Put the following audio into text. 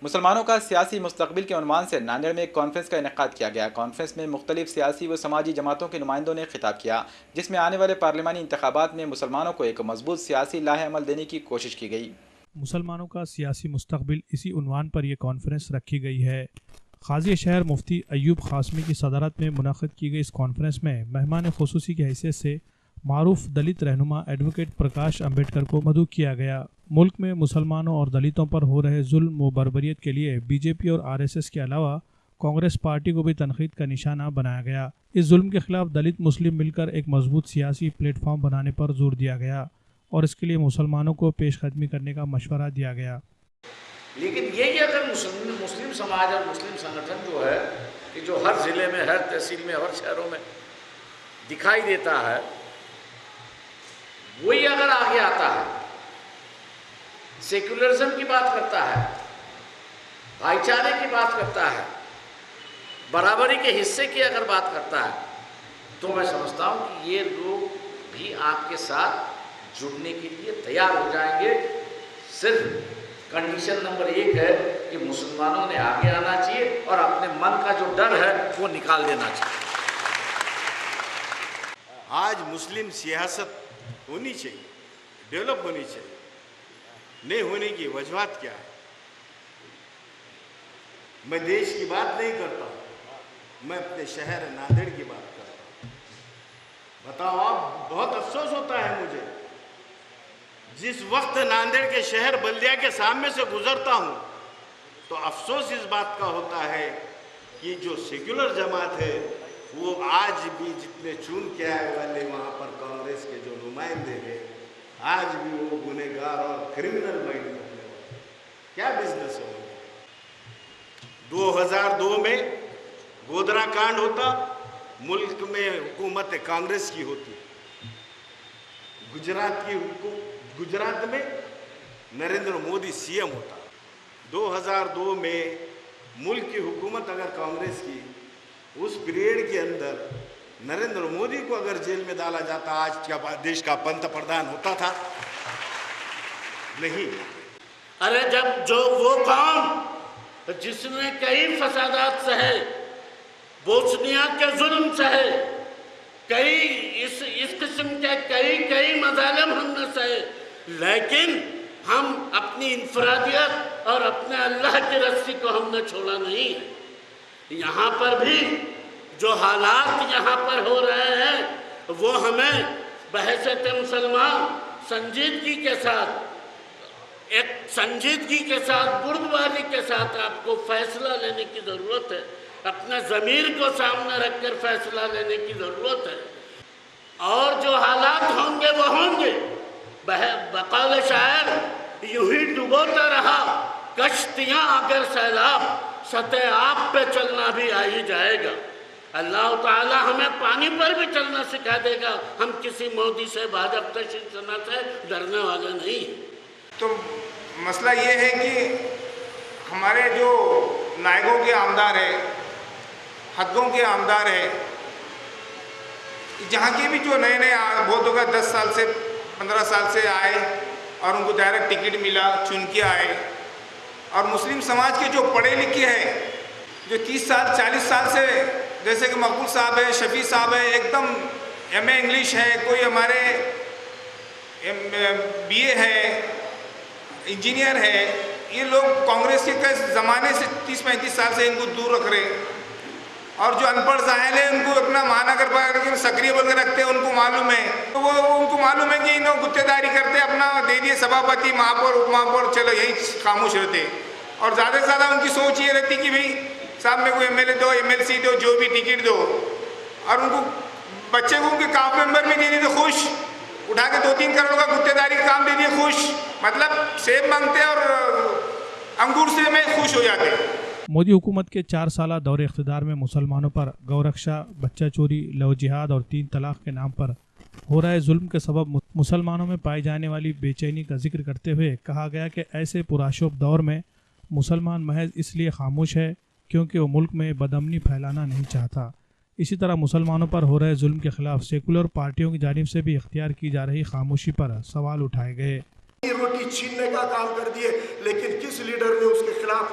مسلمانوں کا سیاسی مستقبل کے عنوان سے ناندیڑ میں ایک کانفرنس کا انعقاد کیا گیا۔ کانفرنس میں مختلف سیاسی و سماجی جماعتوں کے نمائندوں نے خطاب کیا، جس میں آنے والے پارلیمانی انتخابات میں مسلمانوں کو ایک مضبوط سیاسی لاہ عمل دینے کی کوشش کی گئی۔ مسلمانوں کا سیاسی مستقبل، اسی عنوان پر یہ کانفرنس رکھی گئی ہے۔ قاضی شہر مفتی ایوب قاسمی کی صدارت میں منعقد کی گئی اس کانفرنس میں مہمان خصوصی کی حیثیت سے معروف دلت رہنما ایڈوکیٹ پرکاش امبیڈکر کو مدعو کیا گیا۔ ملک میں مسلمانوں اور دلتوں پر ہو رہے ظلم و بربریت کے لیے بی جے پی اور RSS کے علاوہ کانگریس پارٹی کو بھی تنقید کا نشانہ بنایا گیا۔ اس ظلم کے خلاف دلت مسلم مل کر ایک مضبوط سیاسی پلیٹ فارم بنانے پر زور دیا گیا اور اس کے لیے مسلمانوں کو پیش قدمی کرنے کا مشورہ دیا گیا۔ لیکن یہی اگر مسلم سماج اور مسلم سنگھن جو ہے کہ جو ہر ضلع میں، ہر تحصیل میں، ہر شہروں میں دکھائی دیتا ہے، وہی اگر آگے آتا ہے، سیکولرزم کی بات کرتا ہے، بھائی چارے کی بات کرتا ہے، برابری کے حصے کی اگر بات کرتا ہے، تو میں سمجھتا ہوں کہ یہ لوگ بھی آپ کے ساتھ جڑنے کے لیے تیار ہو جائیں گے۔ صرف کنڈیشن نمبر 1 ہے کہ مسلمانوں نے آگے آنا چاہیے اور اپنے من کا جو ڈر ہے وہ نکال دینا چاہیے۔ آج مسلم سیاست ہونی چاہیے، ڈیولپ ہونی چاہیے، نہیں ہونے کی وجوہات کیا ہے؟ میں دیش کی بات نہیں کرتا ہوں، میں اپنے شہر ناندیڑ کی بات کرتا ہوں۔ بتاؤ آپ، بہت افسوس ہوتا ہے مجھے، جس وقت ناندیڑ کے شہر بلدیہ کے سامنے سے گزرتا ہوں تو افسوس اس بات کا ہوتا ہے کہ جو سیکولر جماعت ہے وہ آج بھی جتنے چون کے آئے والے وہاں پر کانگریس کے جو نمائندے ہیں، آج بھی وہ گنہگار اور کرمنل مائنڈ رکھنے والے۔ کیا بزنس ہے؟ 2002 میں گودرا کانڈ ہوتا، ملک میں حکومت کانگریس کی ہوتی، گجرات میں نریندر مودی CM ہوتا۔ 2002 میں ملک کی حکومت اگر کانگریس کی، اس پیریڈ کے اندر نریندر مودی کو اگر جیل میں ڈالا جاتا، آج کا دیش کا پنت پردھان ہوتا تھا؟ نہیں۔ ارے جب جو وہ قوم جس نے کئی فسادات سہے، بوسنیا کے ظلم سہے، کئی اس قسم کے کئی مظالم ہم نے سہے، لیکن ہم اپنی انفرادیت اور اپنے اللہ کی رسی کو ہم نے چھوڑا نہیں ہے۔ یہاں پر بھی جو حالات یہاں پر ہو رہے ہیں وہ ہمیں بحیثیت مسلمان سنجیدگی کے ساتھ بردباری کے ساتھ آپ کو فیصلہ لینے کی ضرورت ہے، اپنے ضمیر کو سامنے رکھ کر فیصلہ لینے کی ضرورت ہے، اور جو حالات ہوں گے وہ ہوں گے۔ بقول شاعر، یوں ہی ڈبوتا رہا کشتیاں اگر سیلاب، سطح آب پہ چلنا بھی آ ہی جائے گا۔ اللہ تعالی ہمیں پانی پر بھی چلنا سکھا دے گا۔ ہم کسی مودی سے، بھاجپا شیوسینا سے ڈرنے والے نہیں ہیں۔ تو مسئلہ یہ ہے کہ ہمارے جو نائگوں کے آمدار ہے، حدوں کے آمدار ہے، جہاں کے بھی جو نئے بہت ہوگا 10 سال سے 15 سال سے آئے اور ان کو ڈائریکٹ ٹکٹ ملا، چن کے آئے، اور مسلم سماج کے جو پڑھے لکھے ہیں، جو 30 سال 40 سال سے، جیسے کہ مقبول صاحب ہے، شفیع صاحب ہے، ایک دم MA انگلش ہے، کوئی ہمارے BA ہے، انجینئر ہے، یہ لوگ کانگریس کے زمانے سے 30-35 سال سے ان کو دور رکھ رہے ہیں، اور جو ان پڑھ ظاہر ہے ان کو اپنا مہانگر پر سکریہ بول کے رکھتے ہیں، ان کو معلوم ہے، تو وہ ان کو معلوم ہے کہ انہوں گتے داری کرتے، اپنا دے دیے سبھاپتی، مہاپور، اپ مہاپور، چلو یہی خاموش رہتے، اور زیادہ سے زیادہ ان کی سوچ یہ رہتی کہ بھئی صاحب میں کوئی MLA دو، MLC دو، جو بھی ٹکٹ دو، اور ان کو بچے کو ان کے کاف ممبر میں دے دیے تو خوش، اٹھا کے 2-3 کروڑ کا گتے داری کا کام دے دیے خوش، مطلب سیب مانگتے اور انگور سے میں خوش ہو جاتے۔ مودی حکومت کے 4 سالہ دور اقتدار میں مسلمانوں پر گورکشا، بچہ چوری، لو جہاد اور 3 طلاق کے نام پر ہو رہے ظلم کے سبب مسلمانوں میں پائی جانے والی بے چینی کا ذکر کرتے ہوئے کہا گیا کہ ایسے پرآشوب دور میں مسلمان محض اس لیے خاموش ہے کیونکہ وہ ملک میں بدامنی پھیلانا نہیں چاہتا۔ اسی طرح مسلمانوں پر ہو رہے ظلم کے خلاف سیکولر پارٹیوں کی جانب سے بھی اختیار کی جا رہی خاموشی پر سوال اٹھائے گئے۔ روٹی چھیننے کا کام کر دیے، لیکن کس لیڈر نے اس کے خلاف